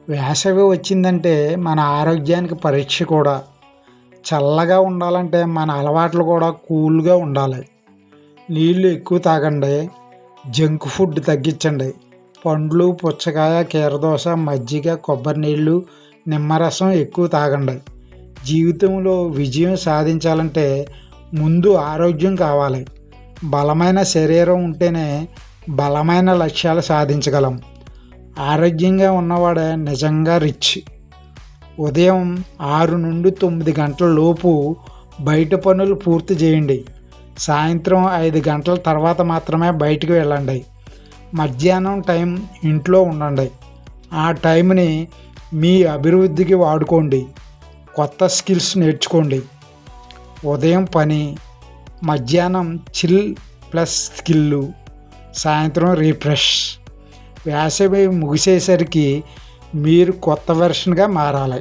వేసవి వచ్చిందంటే మన ఆరోగ్యానికి పరీక్ష కూడా. చల్లగా ఉండాలంటే మన అలవాట్లు కూడా కూల్గా ఉండాలి. నీళ్ళు ఎక్కువ తాగండి. జంక్ ఫుడ్ తగ్గించండి. పండ్లు, పుచ్చకాయ, కీరదోస, మజ్జిగ, కొబ్బరి నీళ్ళు, నిమ్మరసం ఎక్కువ తాగండి. జీవితంలో విజయం సాధించాలంటే ముందు ఆరోగ్యం కావాలి. బలమైన శరీరం ఉంటేనే బలమైన లక్ష్యాలు సాధించగలం. ఆరోగ్యంగా ఉన్నవాడే నిజంగా రిచ్. ఉదయం 6 నుండి 9 గంటల లోపు బయట పనులు పూర్తి చేయండి. సాయంత్రం 5 గంటల తర్వాత మాత్రమే బయటికి వెళ్ళండి. మధ్యాహ్నం టైం ఇంట్లో ఉండండి. ఆ టైంని మీ అభివృద్ధికి వాడుకోండి. కొత్త స్కిల్స్ నేర్చుకోండి. ఉదయం పని, మధ్యాహ్నం చిల్ ప్లస్ స్కిల్లు, సాయంత్రం రీఫ్రెష్. వేసవి ముగిసేసరికి మీరు కొత్త వెర్షన్గా మారాలి.